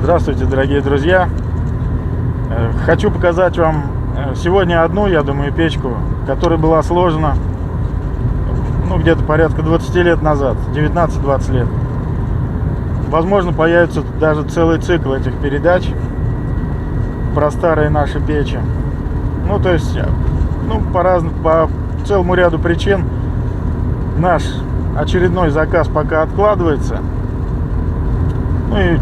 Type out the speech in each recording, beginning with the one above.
Здравствуйте, дорогие друзья! Хочу показать вам сегодня одну, я думаю, печку, которая была сложена где-то порядка 20 лет назад, 19-20 лет. Возможно, появится даже целый цикл этих передач про старые наши печи. То есть, по целому ряду причин наш очередной заказ пока откладывается. И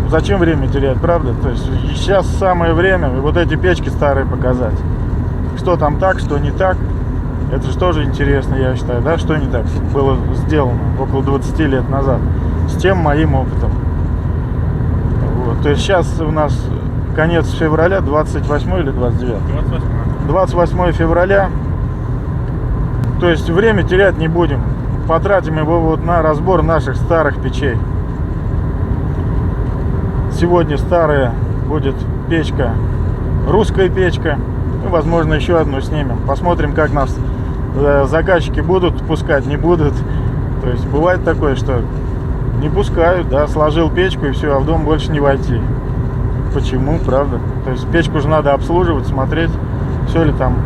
зачем время терять, правда? То есть сейчас самое время вот эти печки старые показать. Что там так, что не так. Это же тоже интересно, я считаю, да? Что не так было сделано около 20 лет назад. С тем моим опытом. Вот. То есть сейчас у нас конец февраля, 28 или 29? 28 февраля. То есть время терять не будем. Потратим его вот на разбор наших старых печей. Сегодня старая будет печка, русская печка. Возможно, еще одну снимем. Посмотрим, как нас заказчики будут пускать, не будут. То есть бывает такое, что не пускают, да, сложил печку и все, а в дом больше не войти. Почему, правда? То есть печку же надо обслуживать, смотреть, все ли там,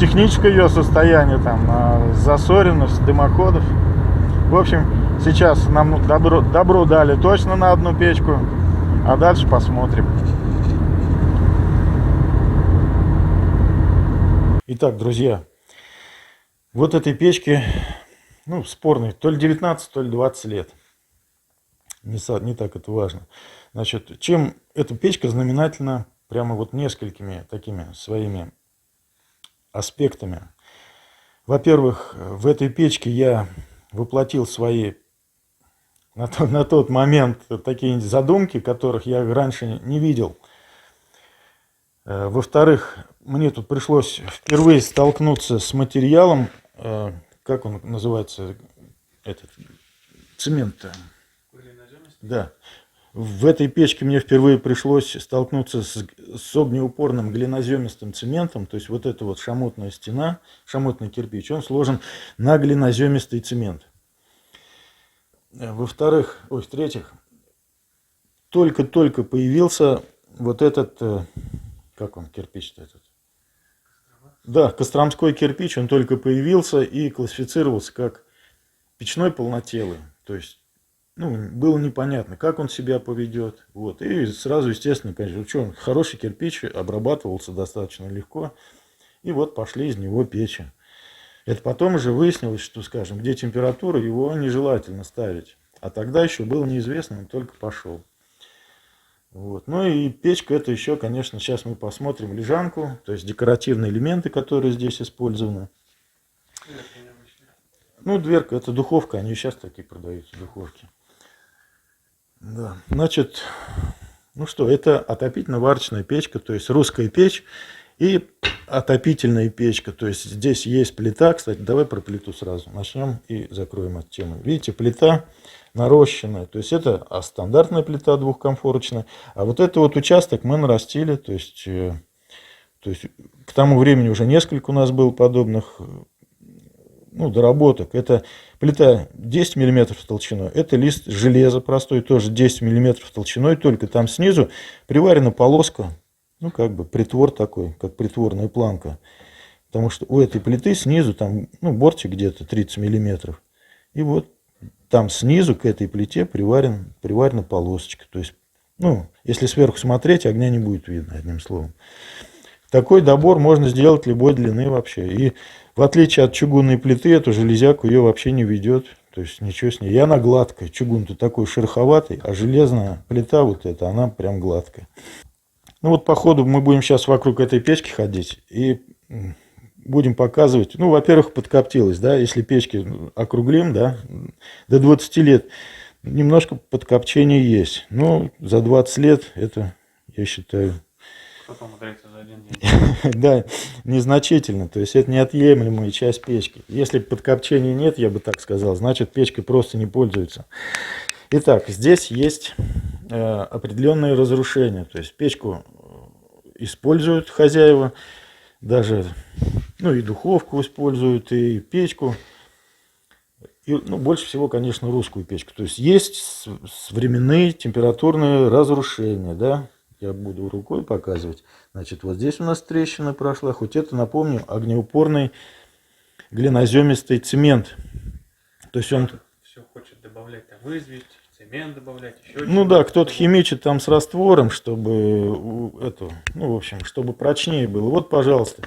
техническое ее состояние, там, засоренность дымоходов. В общем, сейчас нам добро дали точно на одну печку, а дальше посмотрим. Итак, друзья, вот этой печке, спорной, то ли 19, то ли 20 лет. Не так это важно. Значит, чем эта печка знаменательна прямо вот несколькими такими своими аспектами. Во-первых, в этой печке я воплотил свои на тот момент такие задумки, которых я раньше не видел. Во-вторых, мне тут пришлось впервые столкнуться с материалом, как он называется, этот цемент-то. Да. В этой печке мне впервые пришлось столкнуться с огнеупорным глиноземистым цементом. То есть вот эта вот шамотная стена, шамотный кирпич, он сложен на глиноземистый цемент. В-третьих, только-только появился вот этот, как он, кирпич-то этот? Да, костромской кирпич, он только появился и классифицировался как печной полнотелый. То есть, было непонятно, как он себя поведет. Вот. И сразу, естественно, конечно, хороший кирпич обрабатывался достаточно легко. И вот пошли из него печи. Это потом уже выяснилось, что, скажем, где температура, его нежелательно ставить. А тогда еще было неизвестно, он только пошел. Вот. И печка это еще, конечно, сейчас мы посмотрим лежанку, то есть декоративные элементы, которые здесь использованы. Дверка это духовка, они сейчас такие продаются, духовки. Да. Значит, это отопительно-варочная печка, то есть русская печь и отопительная печка. То есть здесь есть плита. Кстати, давай про плиту сразу начнем и закроем эту тему. Видите, плита нарощенная. То есть это стандартная плита двухкомфорочная. А вот этот вот участок мы нарастили. То есть к тому времени уже несколько у нас было подобных доработок. Это плита 10 мм толщиной. Это лист железа простой, тоже 10 мм толщиной. Только там снизу приварена полоска. Притвор такой, как притворная планка. Потому что у этой плиты снизу, там, бортик где-то 30 миллиметров. И вот там снизу к этой плите приварена полосочка. То есть, если сверху смотреть, огня не будет видно, одним словом. Такой добор можно сделать любой длины вообще. И в отличие от чугунной плиты, эту железяку ее вообще не ведет. То есть ничего с ней. И она гладкая. Чугун-то такой шероховатый, а железная плита вот эта, она прям гладкая. По ходу мы будем сейчас вокруг этой печки ходить и будем показывать. Во-первых, подкоптилась, да, если печки округлим, да, до 20 лет немножко подкопчение есть. Но за 20 лет это, я считаю, кто-то умудряется за один день. Да, незначительно. То есть это неотъемлемая часть печки. Если подкопчения нет, я бы так сказал, значит печкой просто не пользуются. Итак, здесь есть определенные разрушения. То есть печку используют хозяева, даже и духовку используют, и печку. И, ну, больше всего, конечно, русскую печку. То есть временные температурные разрушения, да. Я буду рукой показывать. Значит, вот здесь у нас трещина прошла. Хоть это, напомню, огнеупорный глиноземистый цемент. То есть он... Все хочет добавлять там известь, цемент добавлять, еще. Ну да, кто-то химичит там с раствором, чтобы это, ну, в общем, чтобы прочнее было. Вот, пожалуйста,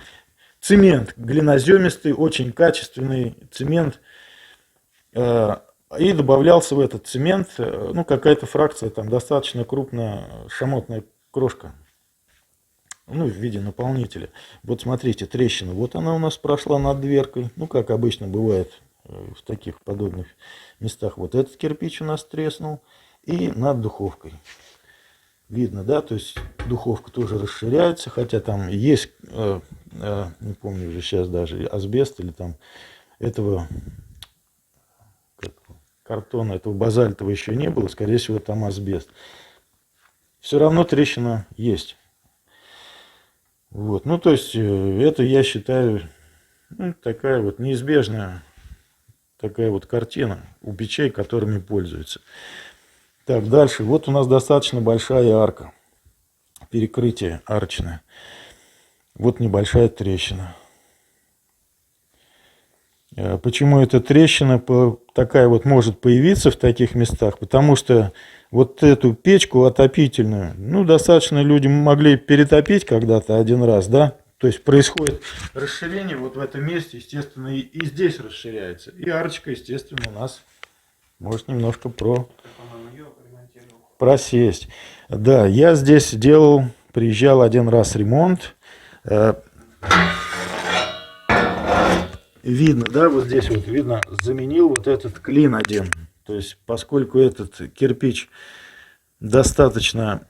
цемент глиноземистый, очень качественный цемент. И добавлялся в этот цемент, ну, какая-то фракция, там, достаточно крупная шамотная крошка, ну, в виде наполнителя. Вот смотрите, трещина, вот она у нас прошла над дверкой, ну, как обычно бывает в таких подобных местах. Вот этот кирпич у нас треснул, и над духовкой. Видно, да, то есть духовка тоже расширяется, хотя там есть, не помню уже сейчас даже, асбест или там этого... картона, этого базальтового еще не было, скорее всего, там асбест. Все равно трещина есть. Вот. Ну, то есть, это, я считаю, ну, такая вот неизбежная такая вот картина у печей, которыми пользуются. Так, дальше. Вот у нас достаточно большая арка. Перекрытие арочное. Вот небольшая трещина. Почему эта трещина такая вот может появиться в таких местах? Потому что вот эту печку отопительную, ну, достаточно люди могли перетопить когда-то один раз, да? То есть происходит расширение вот в этом месте, естественно, и здесь расширяется. И арочка, естественно, у нас может немножко просесть. Да, я здесь приезжал один раз ремонт. Видно, да, вот здесь вот видно, заменил вот этот клин один. То есть, поскольку этот кирпич достаточно,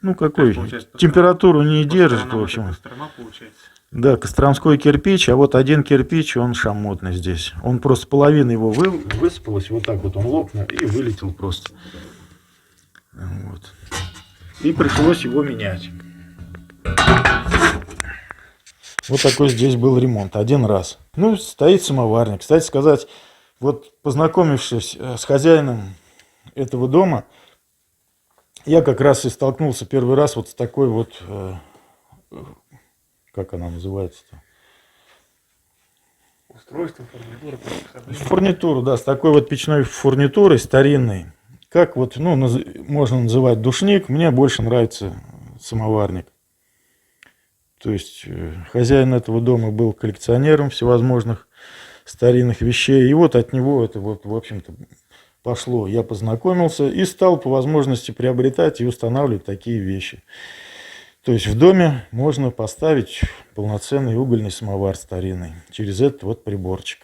ну, какой, температуру не держит, в общем. Да, костромской кирпич, а вот один кирпич, он шамотный здесь. Он просто половина его высыпалась, вот так вот он лопнул и вылетел просто. Вот. И пришлось его менять. Вот такой здесь был ремонт, один раз. Ну, стоит самоварник. Кстати сказать, вот познакомившись с хозяином этого дома, я как раз и столкнулся первый раз вот с такой вот, как она называется-то? Устройство, фурнитура. Фурнитуру, да, с такой вот печной фурнитурой старинной. Как вот, ну, можно называть душник, мне больше нравится самоварник. То есть хозяин этого дома был коллекционером всевозможных старинных вещей. И вот от него это вот, в общем-то, пошло. Я познакомился и стал по возможности приобретать и устанавливать такие вещи. То есть в доме можно поставить полноценный угольный самовар старинный через этот вот приборчик.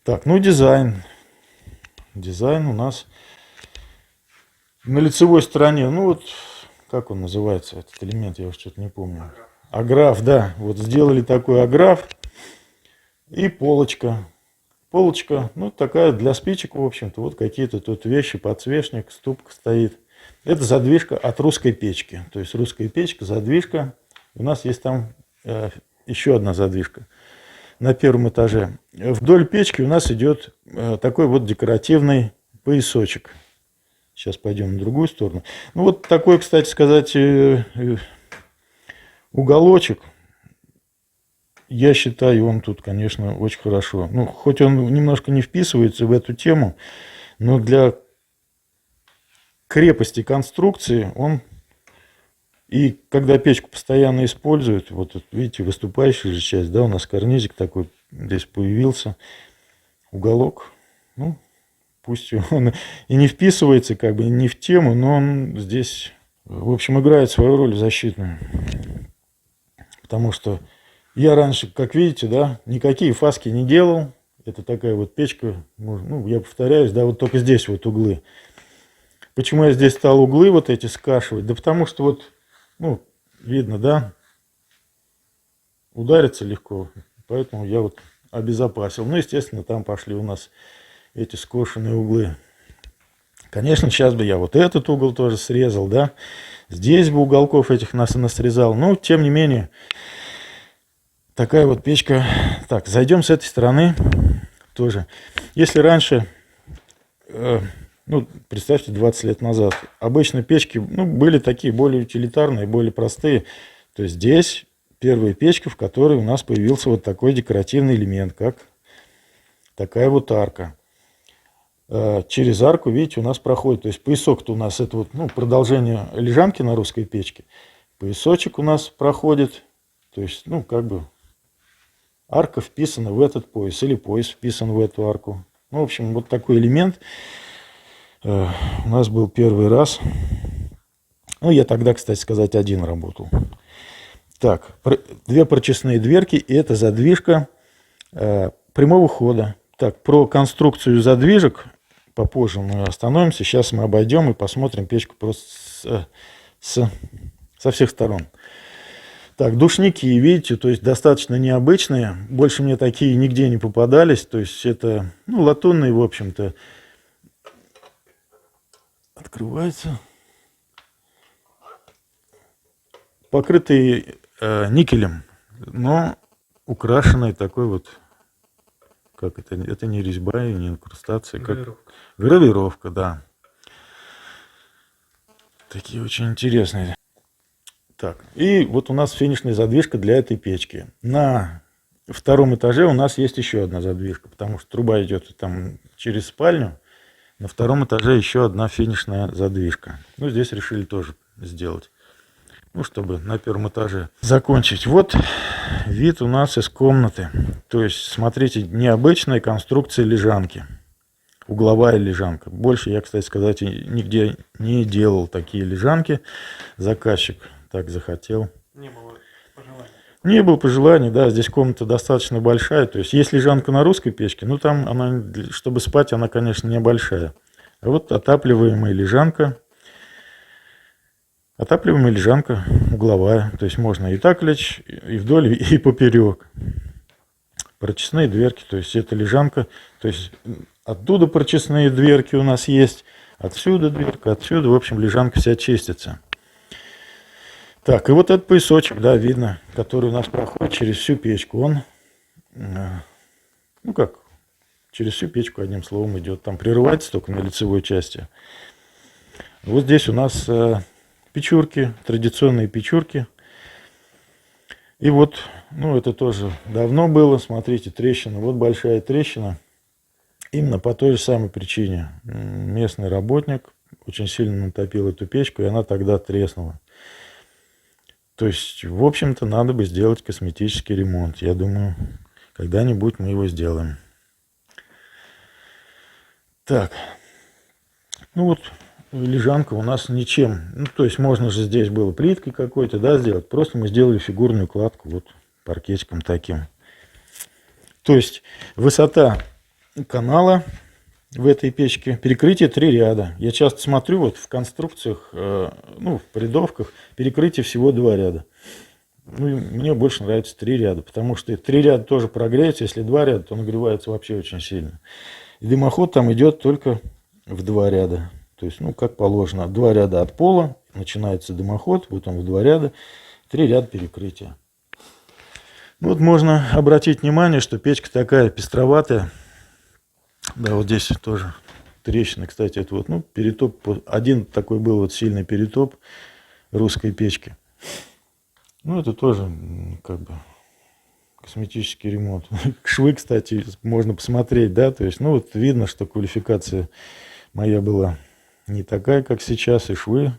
Так, ну дизайн. Дизайн у нас на лицевой стороне, ну вот, как он называется, этот элемент, я уже что-то не помню. Аграф, да, вот сделали такой аграф и полочка. Полочка, ну такая для спичек, в общем-то, вот какие-то тут вещи, подсвечник, ступка стоит. Это задвижка от русской печки, то есть русская печка, задвижка. У нас есть там еще одна задвижка на первом этаже. Вдоль печки у нас идет такой вот декоративный поясочек. Сейчас пойдем на другую сторону. Ну вот такой, кстати сказать, уголочек. Я считаю, он тут, конечно, очень хорошо. Ну, хоть он немножко не вписывается в эту тему, но для крепости конструкции он... И когда печку постоянно используют, вот видите, выступающая же часть, да, у нас карнизик такой здесь появился, уголок, ну, пусть он и не вписывается, как бы, не в тему, но он здесь, в общем, играет свою роль защитную. Потому что я раньше, как видите, да, никакие фаски не делал. Это такая вот печка, ну, я повторяюсь, да, вот только здесь вот углы. Почему я здесь стал углы вот эти скашивать? Да потому что вот, ну, видно, да, удариться легко. Поэтому я вот обезопасил. Ну, естественно, там пошли у нас эти скошенные углы. Конечно, сейчас бы я вот этот угол тоже срезал, да. Здесь бы уголков этих насрезал. Но, тем не менее, такая вот печка. Так, зайдем с этой стороны. тоже. Если раньше, ну, представьте, 20 лет назад, обычно печки, ну, были такие более утилитарные, более простые. То есть здесь первая печка, в которой у нас появился вот такой декоративный элемент, как такая вот арка. Через арку, видите, у нас проходит, то есть поясок-то у нас это вот, ну, продолжение лежанки на русской печке. Поясочек у нас проходит, то есть, ну, как бы арка вписана в этот пояс, или пояс вписан в эту арку. Ну, в общем, вот такой элемент у нас был первый раз. Ну, я тогда, кстати сказать, один работал. Так, две прочистные дверки, и это задвижка прямого хода. Так, про конструкцию задвижек попозже мы остановимся. Сейчас мы обойдем и посмотрим печку просто со всех сторон. Так, душники, видите, то есть достаточно необычные. Больше мне такие нигде не попадались. То есть это, ну, латунные, в общем-то. Открывается. Покрытые никелем, но украшенные такой вот, как это не резьба и не инкрустация, как гравировка, да. Такие очень интересные. Так, и вот у нас финишная задвижка для этой печки. На втором этаже у нас есть еще одна задвижка, потому что труба идет там через спальню. На втором этаже еще одна финишная задвижка. Ну, здесь решили тоже сделать. Ну, чтобы на первом этаже закончить. Вот вид у нас из комнаты. То есть, смотрите, необычная конструкция лежанки. Угловая лежанка. Больше я, кстати сказать, нигде не делал такие лежанки. Заказчик так захотел. Не было пожеланий. Не было пожеланий, да. Здесь комната достаточно большая. То есть, есть лежанка на русской печке, но там она, чтобы спать, она, конечно, небольшая. А вот отапливаемая лежанка. Отапливаемая лежанка угловая. То есть можно и так лечь, и вдоль, и поперек. Прочистные дверки. То есть это лежанка. То есть оттуда прочистные дверки у нас есть. Отсюда дверка, отсюда. В общем, лежанка вся чистится. Так, и вот этот поясочек, да, видно, который у нас проходит через всю печку. Он, ну как, через всю печку, одним словом, идет. Там прерывается только на лицевой части. Вот здесь у нас печурки, традиционные печурки. И вот, ну это тоже давно было, смотрите, трещина, вот большая трещина. Именно по той же самой причине. Местный работник очень сильно натопил эту печку, и она тогда треснула. То есть, в общем-то, надо бы сделать косметический ремонт. Я думаю, когда-нибудь мы его сделаем. Так, ну вот... Лежанка у нас ничем. Ну, то есть можно же здесь было плиткой какой-то, да, сделать. Просто мы сделали фигурную кладку вот паркетиком таким. То есть высота канала в этой печке, перекрытие 3 ряда. Я часто смотрю вот в конструкциях, ну, в придовках, перекрытие всего 2 ряда. Ну, мне больше нравится 3 ряда, потому что 3 ряда тоже прогреется. Если 2 ряда, то нагревается вообще очень сильно. И дымоход там идет только в 2 ряда. То есть, ну, как положено, 2 ряда от пола, начинается дымоход, вот он в 2 ряда, 3 ряда перекрытия. Ну, вот можно обратить внимание, что печка такая пестроватая. Да, вот здесь тоже трещина, кстати, это вот, ну, перетоп, один такой был вот сильный перетоп русской печки. Ну, это тоже, как бы, косметический ремонт. Швы, кстати, можно посмотреть, да, то есть, ну, вот видно, что квалификация моя была не такая, как сейчас, и швы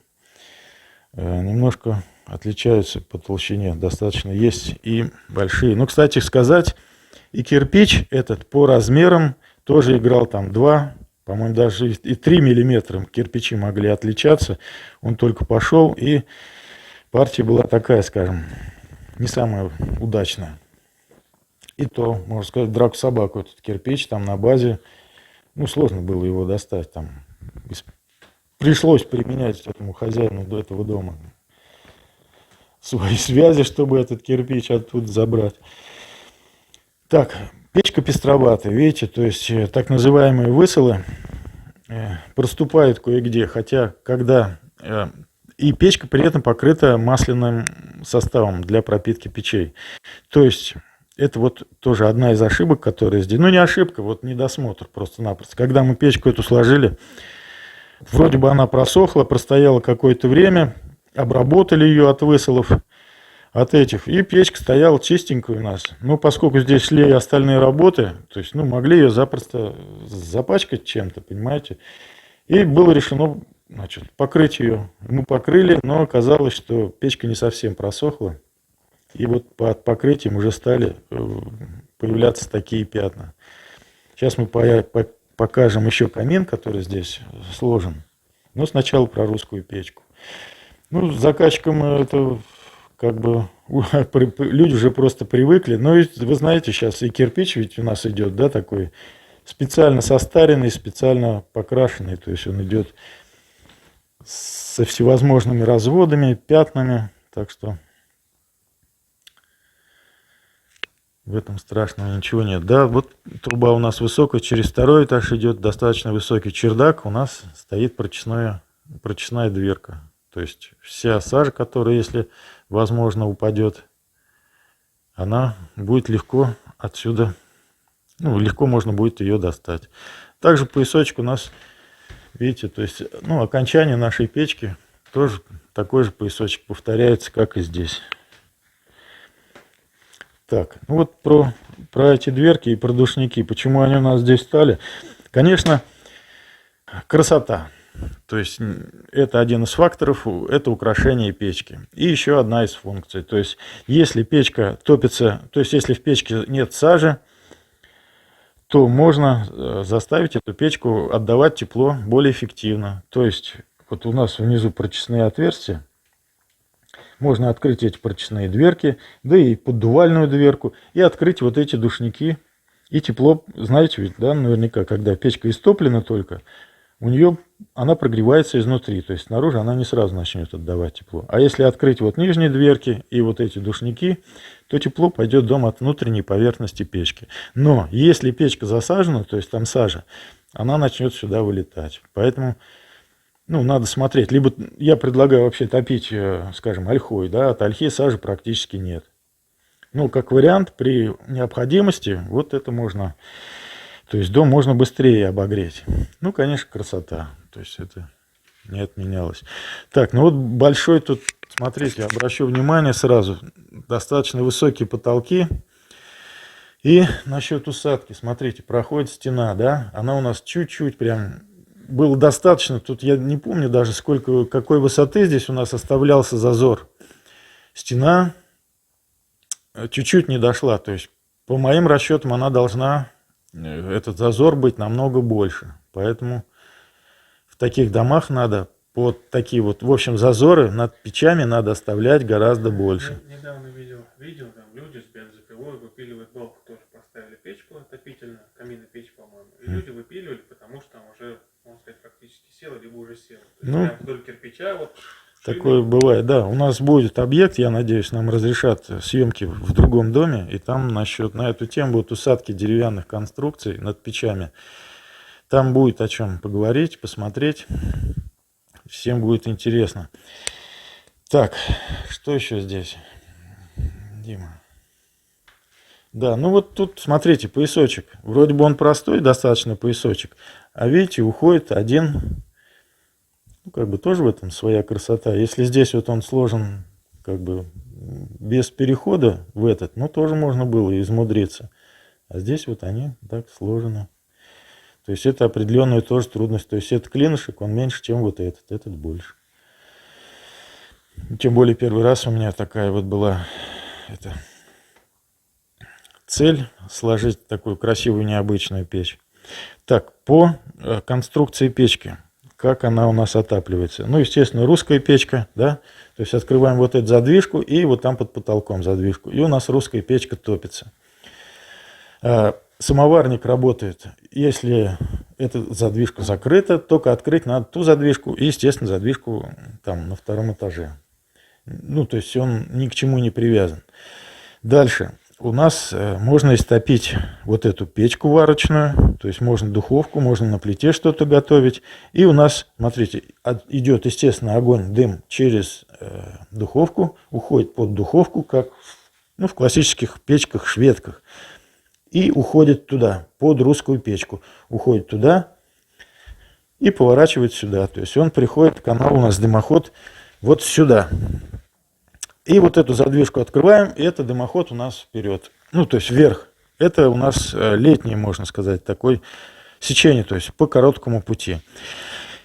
немножко отличаются по толщине, достаточно есть и большие. Ну, кстати сказать, и кирпич этот по размерам тоже играл там 2, по-моему, даже и 3 миллиметра кирпичи могли отличаться. Он только пошел, и партия была такая, скажем, не самая удачная. И то, можно сказать, драку собаку этот кирпич там на базе, ну, сложно было его достать там. Пришлось применять этому хозяину до этого дома свои связи, чтобы этот кирпич оттуда забрать. Так, печка пестроватая, видите, то есть так называемые высолы проступают кое-где, хотя когда... И печка при этом покрыта масляным составом для пропитки печей. То есть это вот тоже одна из ошибок, которые здесь. Ну, не ошибка, вот недосмотр просто-напросто. Когда мы печку эту сложили, вроде бы она просохла, простояла какое-то время, обработали ее от высолов, от этих, и печка стояла чистенькая у нас. Ну, поскольку здесь шли и остальные работы, то есть, ну, могли ее запросто запачкать чем-то, понимаете. И было решено, значит, покрыть ее. Мы покрыли, но оказалось, что печка не совсем просохла. И вот под покрытием уже стали появляться такие пятна. Сейчас мы покажем еще камин, который здесь сложен. Но сначала про русскую печку. Ну, с заказчиком это как бы люди уже просто привыкли. Но вы знаете, сейчас и кирпич ведь у нас идет, да, такой специально состаренный, специально покрашенный. То есть он идет со всевозможными разводами, пятнами. Так что в этом страшного ничего нет. Да, вот труба у нас высокая, через второй этаж идет достаточно высокий чердак. У нас стоит прочесная дверка. То есть вся сажа, которая, если возможно, упадет, она будет легко отсюда, ну, легко можно будет ее достать. Также поясочек у нас, видите, то есть, ну, окончание нашей печки тоже такой же поясочек повторяется, как и здесь. Так, ну вот про эти дверки и про душники. Почему они у нас здесь стали? Конечно, красота. То есть это один из факторов, это украшение печки. И еще одна из функций. То есть если печка топится, то есть если в печке нет сажи, то можно заставить эту печку отдавать тепло более эффективно. То есть вот у нас внизу прочесные отверстия. Можно открыть эти прочесные дверки, да и поддувальную дверку, и открыть вот эти душники. И тепло, знаете ведь, да, наверняка, когда печка истоплена только, у нее она прогревается изнутри, то есть снаружи она не сразу начнет отдавать тепло. А если открыть вот нижние дверки и вот эти душники, то тепло пойдет дома от внутренней поверхности печки. Но если печка засажена, то есть там сажа, она начнет сюда вылетать. Поэтому, ну, надо смотреть. Либо я предлагаю вообще топить, скажем, ольхой, да, от ольхи сажи практически нет. Ну, как вариант, при необходимости, вот это можно. То есть дом можно быстрее обогреть. Ну, конечно, красота. То есть это не отменялось. Так, ну вот большой тут, смотрите, обращу внимание сразу, достаточно высокие потолки. И насчет усадки, смотрите, проходит стена, да, она у нас чуть-чуть прям, было достаточно, тут я не помню даже сколько, какой высоты здесь у нас оставлялся зазор. Стена чуть-чуть не дошла, то есть по моим расчетам она должна, этот зазор быть намного больше. Поэтому в таких домах надо под такие вот, в общем, зазоры над печами надо оставлять гораздо больше. Недавно видел, там люди с бензопилой выпиливают балку, тоже поставили печку отопительную, каминная печь, по-моему. И люди выпиливали, потому что там уже, можно сказать, практически села, либо уже села. То есть прям вдоль кирпича вот. Такое бывает, да. У нас будет объект, я надеюсь, нам разрешат съемки в другом доме, и там на эту тему будут усадки деревянных конструкций над печами. Там будет о чем поговорить, посмотреть. Всем будет интересно. Так, что еще здесь, Дима? Да, ну вот тут, смотрите, поясочек. Вроде бы он простой, достаточно поясочек. А видите, уходит один. Ну, как бы тоже в этом своя красота. Если здесь вот он сложен, как бы, без перехода в этот, ну, тоже можно было измудриться. А здесь вот они так сложены. То есть это определенная тоже трудность. То есть этот клинышек, он меньше, чем вот этот больше. Тем более первый раз у меня такая вот была цель сложить такую красивую необычную печь. Так, по конструкции печки. Как она у нас отапливается. Ну, естественно, русская печка, да, то есть открываем вот эту задвижку и вот там под потолком задвижку. И у нас русская печка топится. Самоварник работает, если эта задвижка закрыта, только открыть надо ту задвижку и, естественно, задвижку там на втором этаже. Ну, то есть он ни к чему не привязан. Дальше. У нас можно истопить вот эту печку варочную, то есть можно духовку, можно на плите что-то готовить. И у нас, смотрите, идет, естественно, огонь, дым через духовку, уходит под духовку, как ну, в классических печках-шведках. И уходит туда, под русскую печку. Уходит туда и поворачивает сюда. То есть он приходит, канал у нас дымоход вот сюда. И вот эту задвижку открываем, и это дымоход у нас вперед. Ну, то есть вверх. Это у нас летнее, можно сказать, такое сечение, то есть по короткому пути.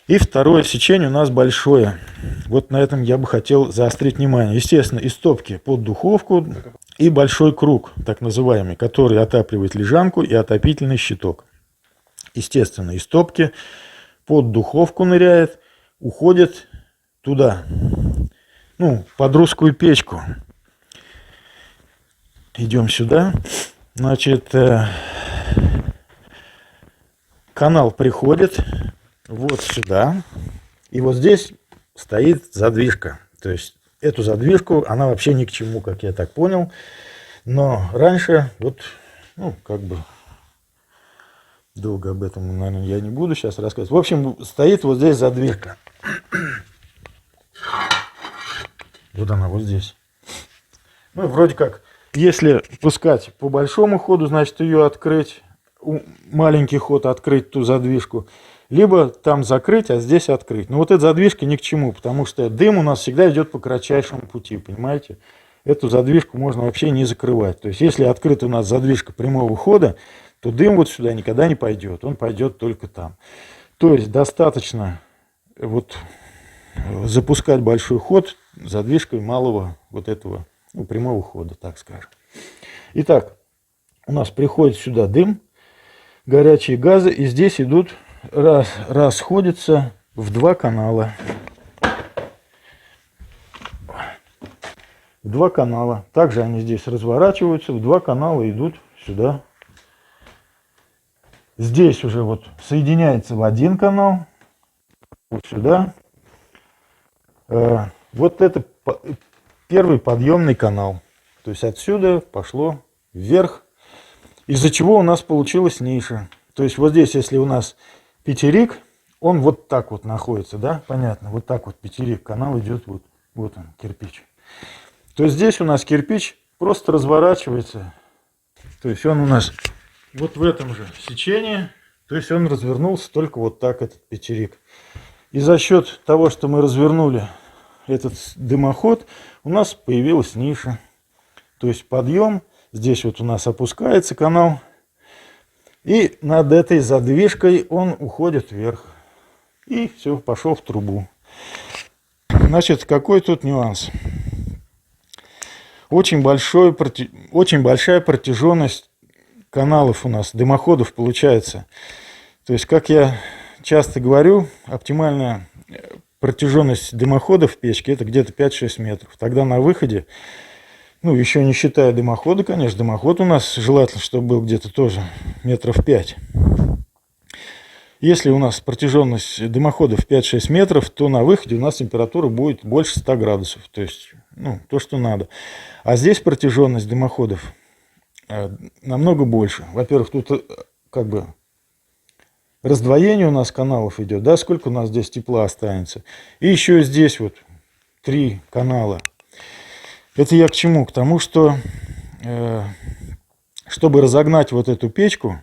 И второе сечение у нас большое. Вот на этом я бы хотел заострить внимание. Естественно, из стопки под духовку и большой круг, так называемый, который отапливает лежанку и отопительный щиток. Естественно, из стопки под духовку ныряет, уходит туда, ну, под русскую печку. Идем сюда. Значит, канал приходит вот сюда. И вот здесь стоит задвижка. То есть эту задвижку, она вообще ни к чему, как я так понял. Но раньше, вот, ну, как бы, долго об этом, наверное, я не буду сейчас рассказывать. В общем, стоит вот здесь задвижка. Вот она, вот здесь. Ну, вроде как, если пускать по большому ходу, значит, ее открыть, маленький ход открыть, ту задвижку. Либо там закрыть, а здесь открыть. Но вот эта задвижка ни к чему, потому что дым у нас всегда идет по кратчайшему пути, понимаете? Эту задвижку можно вообще не закрывать. То есть, если открыта у нас задвижка прямого хода, то дым вот сюда никогда не пойдет. Он пойдет только там. То есть, достаточно вот запускать большой ход задвижкой малого вот этого, ну, прямого хода, так скажем. Итак, у нас приходит сюда дым, горячие газы, и здесь идут, расходятся в два канала. В два канала. Также они здесь разворачиваются, в два канала идут сюда. Здесь уже вот соединяется в один канал, вот сюда. Вот это первый подъемный канал. То есть отсюда пошло вверх, из-за чего у нас получилась ниша. То есть вот здесь, если у нас пятерик, он вот так вот находится, да, понятно, вот так вот пятерик, канал идет вот, вот он, кирпич. То есть здесь у нас кирпич просто разворачивается, то есть он у нас вот в этом же сечении, то есть он развернулся только вот так, этот пятерик. И за счет того, что мы развернули этот дымоход, у нас появилась ниша. То есть подъем, здесь вот у нас опускается канал, и над этой задвижкой он уходит вверх. И все, пошел в трубу. Значит, какой тут нюанс? Очень большая протяженность каналов у нас, дымоходов получается. То есть, как я часто говорю, оптимальная протяженность дымоходов в печке это где-то 5-6 метров. Тогда на выходе, ну, еще не считая дымохода, конечно, дымоход у нас желательно, чтобы был где-то тоже метров 5. Если у нас протяженность дымоходов 5-6 метров, то на выходе у нас температура будет больше 100 градусов. То есть, ну, то, что надо. А здесь протяженность дымоходов намного больше. Во-первых, тут как бы раздвоение у нас каналов идет, да, сколько у нас здесь тепла останется. И еще здесь вот 3 канала. Это я к чему? К тому, что чтобы разогнать вот эту печку,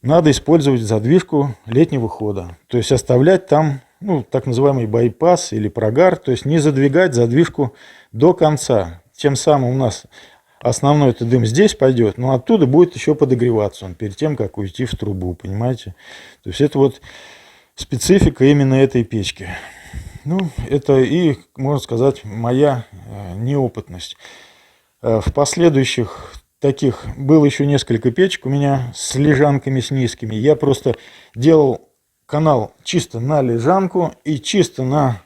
надо использовать задвижку летнего хода. То есть оставлять там, ну, так называемый байпас или прогар, то есть не задвигать задвижку до конца. Тем самым у нас основной этот дым здесь пойдет, но оттуда будет еще подогреваться он перед тем, как уйти в трубу, понимаете? То есть это вот специфика именно этой печки. Ну, это и, можно сказать, моя неопытность. В последующих таких было еще несколько печек у меня с лежанками, с низкими. Я просто делал канал чисто на лежанку и чисто на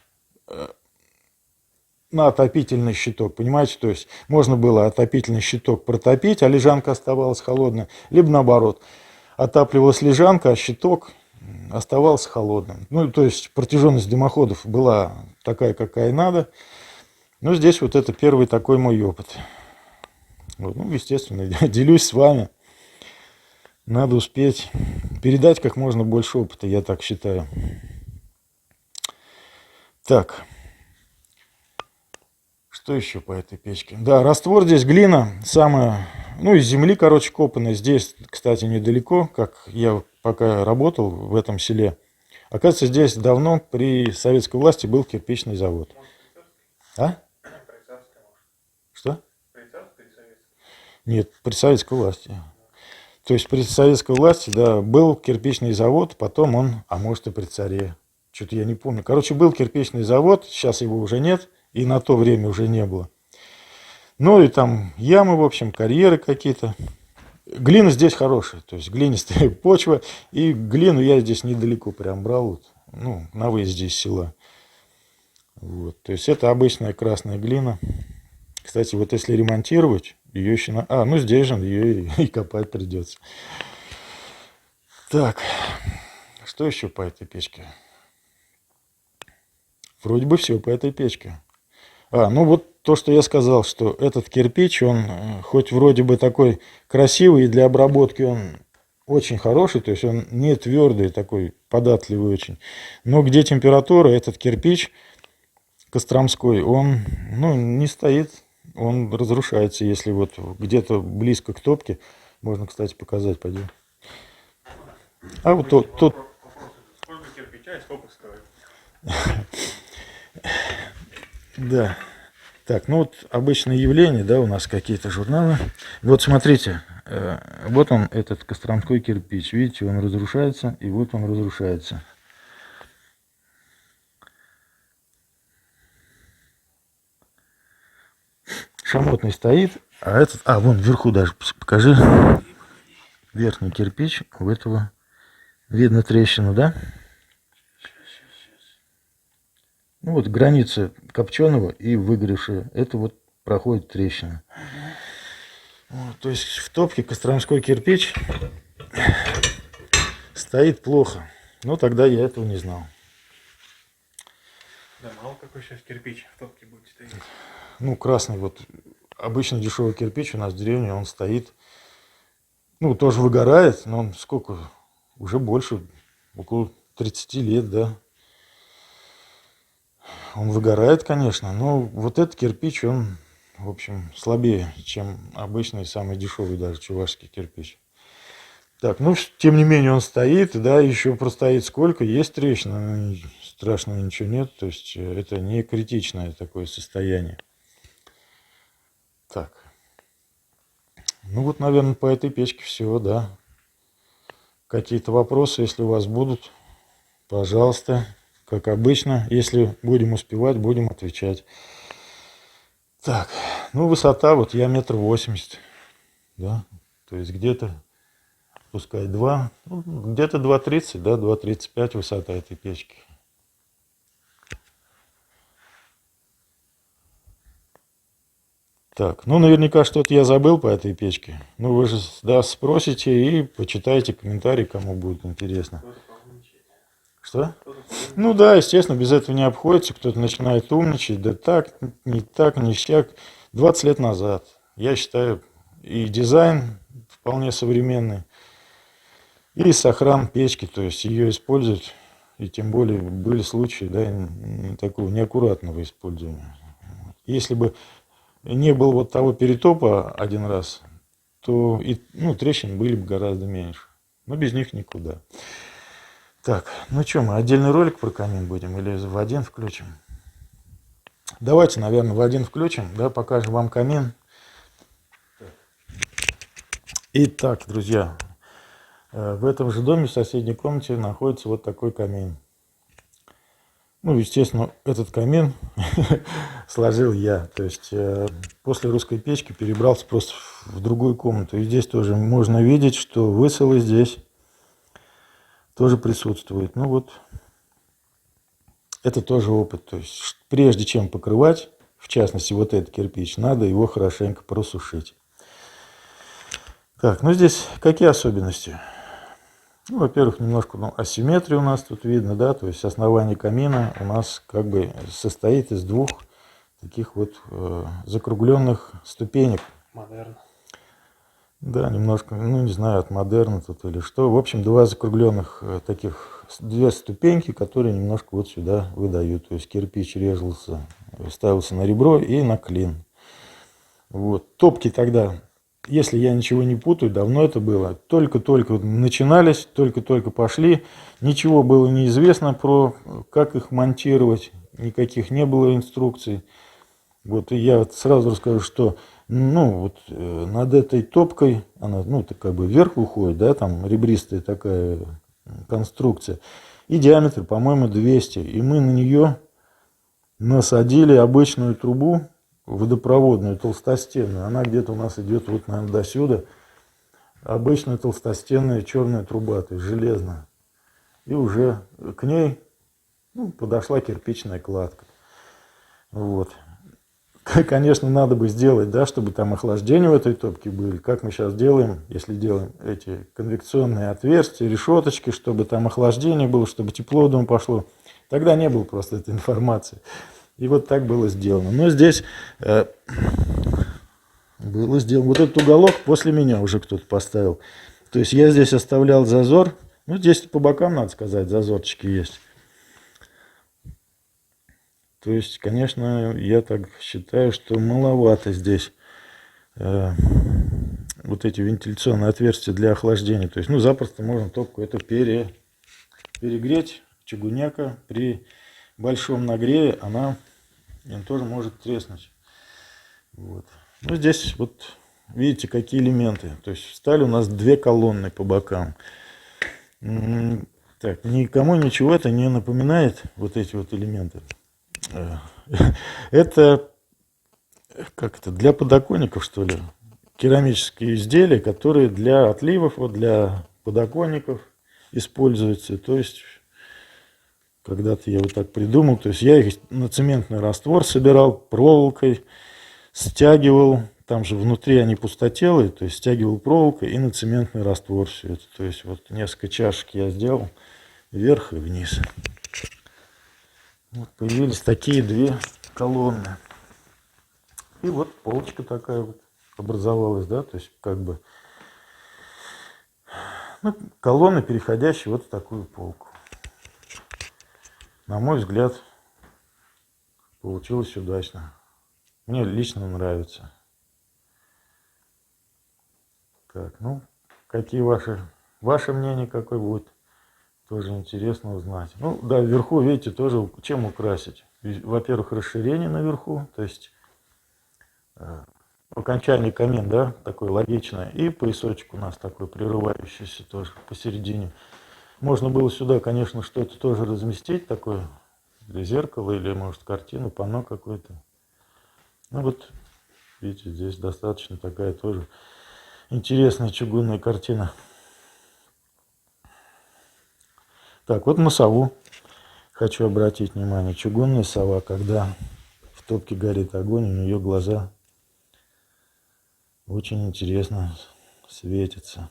отопительный щиток, понимаете? То есть можно было отопительный щиток протопить, а лежанка оставалась холодной. Либо наоборот, отапливалась лежанка, а щиток оставался холодным. Ну, то есть протяженность дымоходов была такая, какая надо. Ну, здесь вот это первый такой мой опыт. Вот, ну, естественно, делюсь с вами. Надо успеть передать как можно больше опыта, я так считаю. Что еще по этой печке? Да, раствор здесь глина, самая, ну, из земли, короче, копанная. Здесь, кстати, недалеко, как я пока работал в этом селе. Оказывается, здесь давно при советской власти был кирпичный завод. А? Что? Нет, при советской власти. То есть при советской власти, да, был кирпичный завод, потом он, а может и при царе. Что-то я не помню. Короче, был кирпичный завод, сейчас его уже нет, и на то время уже не было. Ну и там ямы, в общем, карьеры какие-то. Глина здесь хорошая, то есть глинистая почва, и глину я здесь недалеко прям брал, вот, ну, на выезде из села. Вот, то есть это обычная красная глина. Кстати, вот если ремонтировать, ее еще на... А, ну здесь же ее и копать придется. Так, что еще по этой печке? Вроде бы все по этой печке. А, ну вот то, что я сказал, что этот кирпич, он хоть вроде бы такой красивый, и для обработки он очень хороший, то есть он не твердый, такой податливый очень. Но где температура, этот кирпич костромской, он, ну, не стоит, он разрушается, если вот где-то близко к топке. Можно, кстати, показать, пойдем. А вот тут... Сколько кирпича и сколько стоит? Да. Так, ну вот обычные явления, да, у нас какие-то журналы. Вот смотрите, вот он, этот костромской кирпич. Видите, он разрушается, и вот он разрушается. Шамотный стоит, а этот... А, вон вверху даже, покажи. Верхний кирпич, у этого видно трещину, да? Ну вот граница копченого и выгоревшего. Это вот проходит трещина. Вот, то есть в топке костромской кирпич стоит плохо. Но тогда я этого не знал. Да, мало какой сейчас кирпич в топке будет стоять. Ну, красный вот, обычно дешевый кирпич у нас в деревне, он стоит, ну, тоже выгорает, но он сколько, уже больше, около 30 лет, да. Он выгорает, конечно, но вот этот кирпич, он, в общем, слабее, чем обычный, самый дешевый даже чувашский кирпич. Так, ну, тем не менее он стоит, да, еще простоит сколько, есть трещина, страшного ничего нет, то есть это не критичное такое состояние. Так, ну вот, наверное, по этой печке все, да. Какие-то вопросы, если у вас будут, пожалуйста, как обычно, если будем успевать, будем отвечать. Так, ну высота, вот я 1,80 м, да, то есть где-то, пускай 2, ну, где-то 2,30, да, 2,35 высота этой печки. Так, ну наверняка что-то я забыл по этой печке. Ну вы же, да, спросите и почитайте комментарии, кому будет интересно. Что? Ну да, естественно, без этого не обходится. Кто-то начинает умничать. Да так, не сяк. 20 лет назад, я считаю, и дизайн вполне современный, и сохран печки, то есть ее использовать, и тем более были случаи, да, такого неаккуратного использования. Если бы не было вот того перетопа один раз, то и, ну, трещин были бы гораздо меньше. Но без них никуда. Так, ну что, мы отдельный ролик про камин будем или в один включим? Давайте, наверное, в один включим, да, покажем вам камин. Итак, друзья, в этом же доме в соседней комнате находится вот такой камин. Ну, естественно, этот камин сложил я. То есть после русской печки перебрался просто в другую комнату. И здесь тоже можно видеть, что высылы здесь тоже присутствуют. Ну вот, это тоже опыт. То есть прежде чем покрывать, в частности вот этот кирпич, надо его хорошенько просушить. Так, ну здесь какие особенности? Ну, во-первых, немножко, ну, асимметрия у нас тут видно, да, то есть основание камина у нас как бы состоит из двух таких вот закругленных ступенек. Модерн. Да, немножко, ну, не знаю, от модерна тут или что. В общем, два закругленных таких две ступеньки, которые немножко вот сюда выдают. То есть кирпич резался, ставился на ребро и на клин. Вот. Топки тогда, если я ничего не путаю, давно это было. Только-только начинались, только-только пошли. Ничего было неизвестно про как их монтировать. Никаких не было инструкций. Вот, и я вот сразу расскажу, что над этой топкой, она, так как бы вверх уходит, да, там ребристая такая конструкция. И диаметр, по-моему, 200. И мы на нее насадили обычную трубу, водопроводную, толстостенную. Она где-то у нас идет, вот, наверное, до сюда. Обычная толстостенная черная труба, то есть железная. И уже к ней подошла кирпичная кладка. Вот. Конечно, надо бы сделать, да, чтобы там охлаждение в этой топке были. Как мы сейчас делаем, если делаем эти конвекционные отверстия, решеточки, чтобы там охлаждение было, чтобы тепло в дом пошло. Тогда не было просто этой информации. И вот так было сделано. Но здесь было сделано. Вот этот уголок после меня уже кто-то поставил. То есть я здесь оставлял зазор. Здесь по бокам, надо сказать, зазорчики есть. То есть, конечно, я так считаю, что маловато здесь вот эти вентиляционные отверстия для охлаждения. То есть, запросто можно топку эту перегреть. Чугуняка при большом нагреве она тоже может треснуть. Вот. Здесь вот видите, какие элементы. То есть стали у нас две колонны по бокам. Так, никому ничего это не напоминает, вот эти вот элементы. Это для подоконников, что ли, керамические изделия, которые для отливов, вот для подоконников используются. То есть когда-то я вот так придумал, то есть я их на цементный раствор собирал проволокой, стягивал, там же внутри они пустотелые, то есть стягивал проволокой и на цементный раствор все это. То есть вот несколько чашек я сделал вверх и вниз. Вот появились такие две колонны. И вот полочка такая вот образовалась, да, то есть как бы колонны, переходящие вот в такую полку. На мой взгляд, получилось удачно. Мне лично нравится. Так, какие ваше мнение какое будет? Тоже интересно узнать. Да, вверху, видите, тоже чем украсить. Во-первых, расширение наверху, то есть окончание камин, да, такое логичное. И поясочек у нас такой прерывающийся тоже посередине. Можно было сюда, конечно, что-то тоже разместить, такое, или зеркало, или, может, картину, панно какое-то. Вот, видите, здесь достаточно такая тоже интересная чугунная картина. Так, вот на сову хочу обратить внимание. Чугунная сова, когда в топке горит огонь, у нее глаза очень интересно светятся.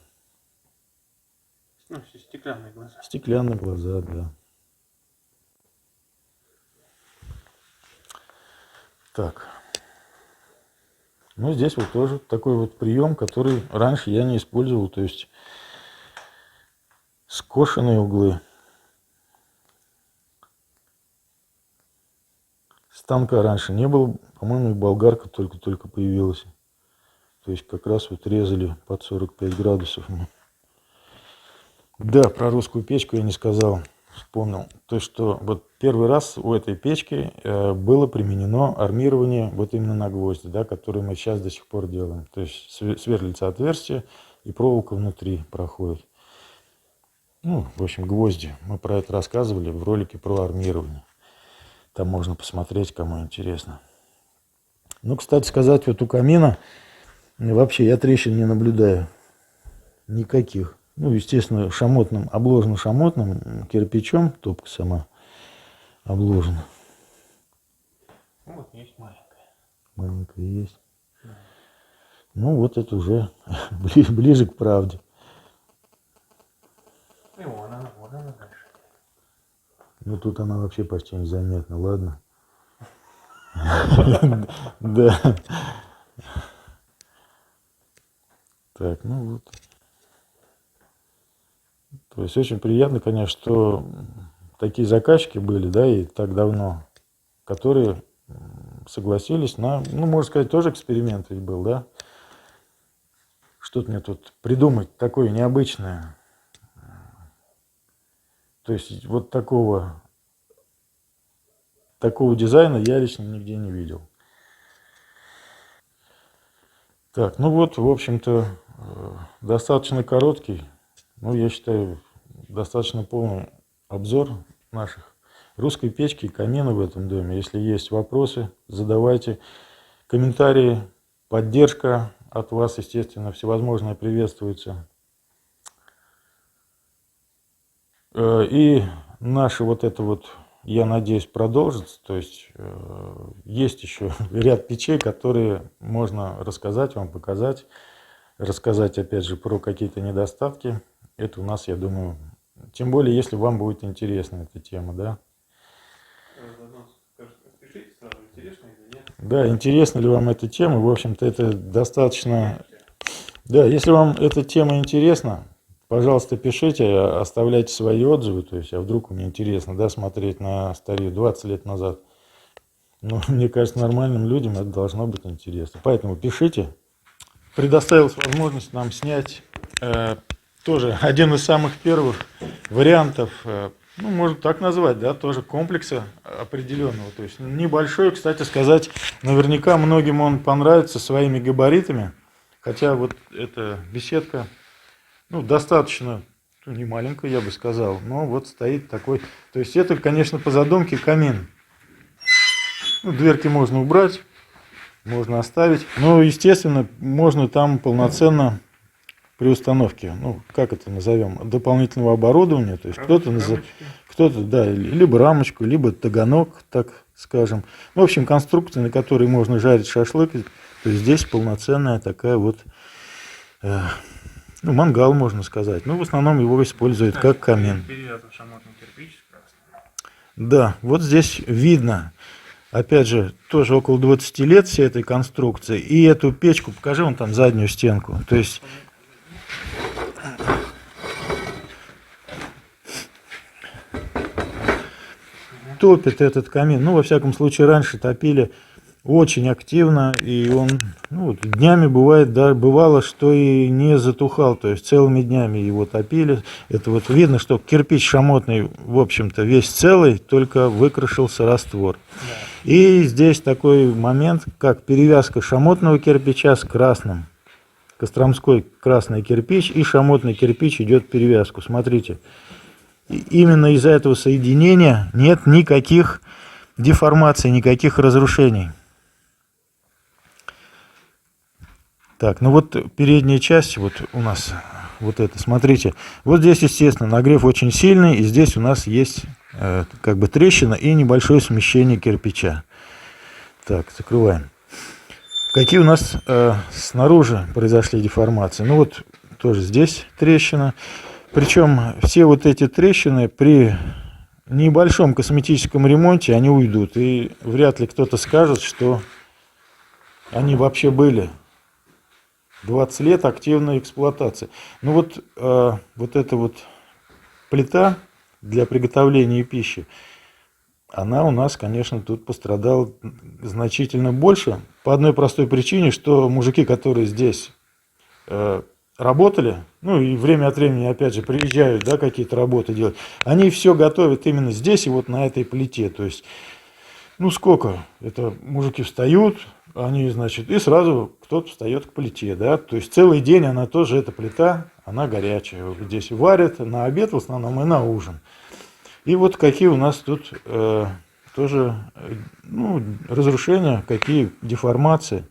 Стеклянные глаза. Стеклянные глаза, да. Так. Здесь вот тоже такой вот прием, который раньше я не использовал. То есть скошенные углы. Станка раньше не было, по-моему, и болгарка только-только появилась. То есть как раз вот резали под 45 градусов. Да, про русскую печку я не сказал, вспомнил. То есть что вот первый раз у этой печки было применено армирование вот именно на гвозди, да, которые мы сейчас до сих пор делаем. То есть сверлится отверстие и проволока внутри проходит. В общем, гвозди. Мы про это рассказывали в ролике про армирование. Там можно посмотреть, кому интересно. Кстати сказать, вот у камина вообще я трещин не наблюдаю. Никаких. Естественно, обложена шамотным кирпичом, топка сама обложена. Вот есть маленькая. Маленькая есть. Да. Вот это уже ближе к правде. И вон она дальше. Тут она вообще почти незаметна, ладно? Да. Так, вот. То есть очень приятно, конечно, что такие заказчики были, да, и так давно, которые согласились на, ну, можно сказать, тоже эксперимент ведь был, да. Что-то мне тут придумать такое необычное. То есть вот такого дизайна я лично нигде не видел. Так, ну вот, в общем-то, достаточно короткий, ну, я считаю, достаточно полный обзор наших русской печки и камина в этом доме. Если есть вопросы, задавайте. Комментарии, поддержка от вас, естественно, всевозможное приветствуется. И наше вот это вот, я надеюсь, продолжится. То есть есть еще ряд печей, которые можно рассказать вам, показать. Рассказать, опять же, про какие-то недостатки. Это у нас, я думаю, тем более, если вам будет интересна эта тема, да. Пишите сразу, интересно или нет. Да, интересна ли вам эта тема? В общем-то, это достаточно... Да, если вам эта тема интересна, пожалуйста, пишите, оставляйте свои отзывы. То есть, а вдруг мне интересно, да, смотреть на старье 20 лет назад. Ну, мне кажется, нормальным людям это должно быть интересно. Поэтому пишите. Предоставилась возможность нам снять тоже один из самых первых вариантов, ну, можно так назвать, да, тоже комплекса определенного. То есть небольшой, кстати сказать, наверняка многим он понравится своими габаритами. Хотя вот эта беседка, ну, достаточно, ну, не маленькая, я бы сказал, но вот стоит такой. То есть это, конечно, по задумке камин. Ну, дверки можно убрать. Можно оставить. Ну, естественно, можно там полноценно при установке, ну, как это назовем, дополнительного оборудования. То есть кто-то, да, либо рамочку, либо таганок, так скажем. Ну, в общем, конструкция, на которой можно жарить шашлык. То есть здесь полноценная такая вот, ну, мангал, можно сказать. Ну, в основном его используют как камин. Да, вот здесь видно. Опять же, тоже около 20 лет всей этой конструкции. И эту печку, покажи вон там заднюю стенку. То есть топит этот камин. Ну, во всяком случае, раньше топили очень активно. И он, ну, вот, днями бывает, да, бывало, что и не затухал. То есть целыми днями его топили. Это вот видно, что кирпич шамотный, в общем-то, весь целый, только выкрашился раствор. И здесь такой момент, как перевязка шамотного кирпича с красным. Костромской красный кирпич и шамотный кирпич идет в перевязку. Смотрите. И именно из-за этого соединения нет никаких деформаций, никаких разрушений. Так, ну вот передняя часть, вот у нас вот это, смотрите. Вот здесь, естественно, нагрев очень сильный, и здесь у нас есть как бы трещина и небольшое смещение кирпича. Так, закрываем. Какие у нас снаружи произошли деформации? Ну вот тоже здесь трещина. Причем все вот эти трещины при небольшом косметическом ремонте они уйдут. И вряд ли кто-то скажет, что они вообще были. 20 лет активной эксплуатации. Ну вот, вот эта вот плита для приготовления пищи, она у нас, конечно, тут пострадала значительно больше. По одной простой причине, что мужики, которые здесь работали, ну и время от времени, опять же, приезжают, да, какие-то работы делать, они все готовят именно здесь и вот на этой плите. То есть, ну сколько? Это мужики встают, они, значит, и сразу кто-то встает к плите, да. То есть целый день она тоже, эта плита, она горячая. Здесь варят на обед в основном и на ужин. И вот какие у нас тут тоже, ну, разрушения, какие деформации.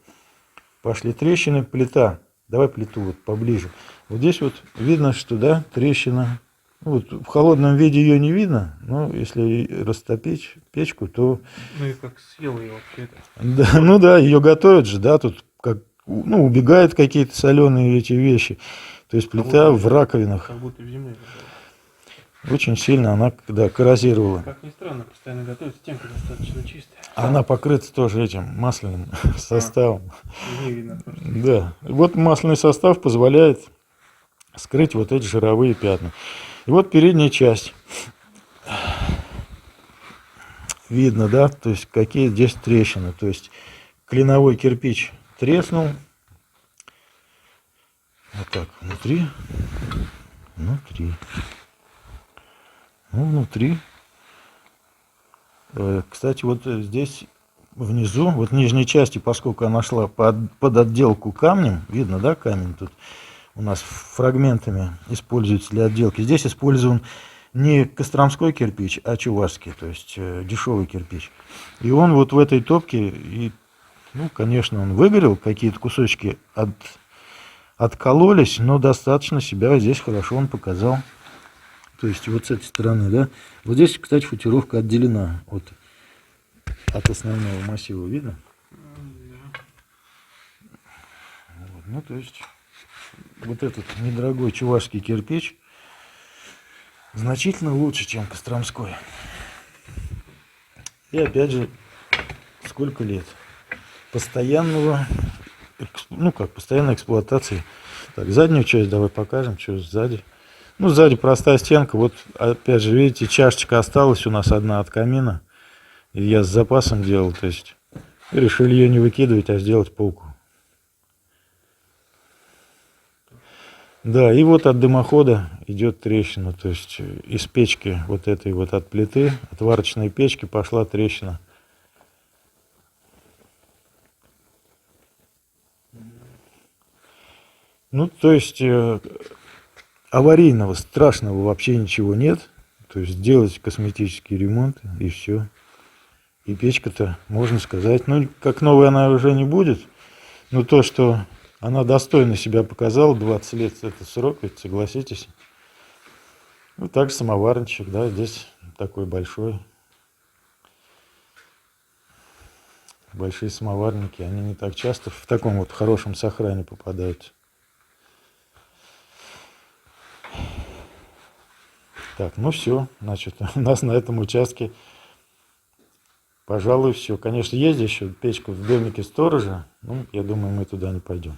Пошли трещины, плита. Давай плиту вот поближе. Вот здесь вот видно, что, да, трещина. Вот в холодном виде ее не видно, но если растопить печку, то... Ну и как съел ее вообще-то. Да, ну да, ее готовят же, да, тут как, ну, убегают какие-то соленые эти вещи. То есть плита в раковинах. Как будто в земле. Очень сильно она, да, коррозировала. Как ни странно, постоянно готовят, стенка достаточно чистая. Она покрыта тоже этим масляным составом. Не видно просто. Да, вот масляный состав позволяет скрыть вот эти жировые пятна. И вот передняя часть. Видно, да, то есть какие здесь трещины. То есть клиновой кирпич треснул. Вот так, внутри. Внутри. Ну, внутри. Кстати, вот здесь внизу, вот в нижней части, поскольку она шла под отделку камнем, видно, да, камень тут у нас фрагментами используется для отделки. Здесь использован не костромской кирпич, а чувашский, то есть дешевый кирпич. И он вот в этой топке, и, ну, конечно, он выгорел, какие-то кусочки откололись, но достаточно себя здесь хорошо он показал. То есть вот с этой стороны, да. Вот здесь, кстати, футировка отделена от основного массива, видно? Вот, ну, то есть вот этот недорогой чувашский кирпич значительно лучше, чем костромской. И опять же, сколько лет постоянного, ну как, постоянной эксплуатации. Так, заднюю часть давай покажем, что сзади. Ну, сзади простая стенка. Вот, опять же, видите, чашечка осталась у нас одна от камина. И я с запасом делал, то есть решили ее не выкидывать, а сделать полку. Да, и вот от дымохода идет трещина, то есть из печки вот этой вот от плиты, от варочной печки пошла трещина. Ну, то есть аварийного, страшного вообще ничего нет. То есть делать косметический ремонт и все. И печка-то, можно сказать, ну, как новая она уже не будет, но то, что она достойно себя показала, 20 лет это срок, ведь согласитесь. Ну, также самоварничек, да, здесь такой большой. Большие самоварники, они не так часто в таком вот хорошем сохране попадаются. Так, ну все, значит, у нас на этом участке, пожалуй, все. Конечно, есть еще печка в домике сторожа, ну, я думаю, мы туда не пойдем.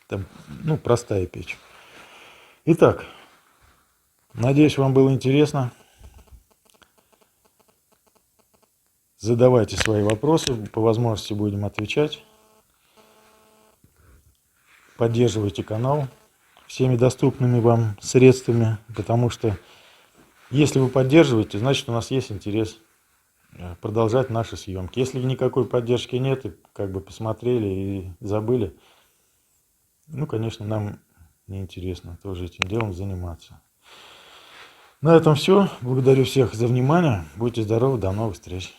Там, ну, простая печь. Итак, надеюсь, вам было интересно. Задавайте свои вопросы, по возможности будем отвечать. Поддерживайте канал всеми доступными вам средствами, потому что если вы поддерживаете, значит, у нас есть интерес продолжать наши съемки. Если никакой поддержки нет, и как бы посмотрели и забыли, ну, конечно, нам неинтересно тоже этим делом заниматься. На этом все. Благодарю всех за внимание. Будьте здоровы. До новых встреч.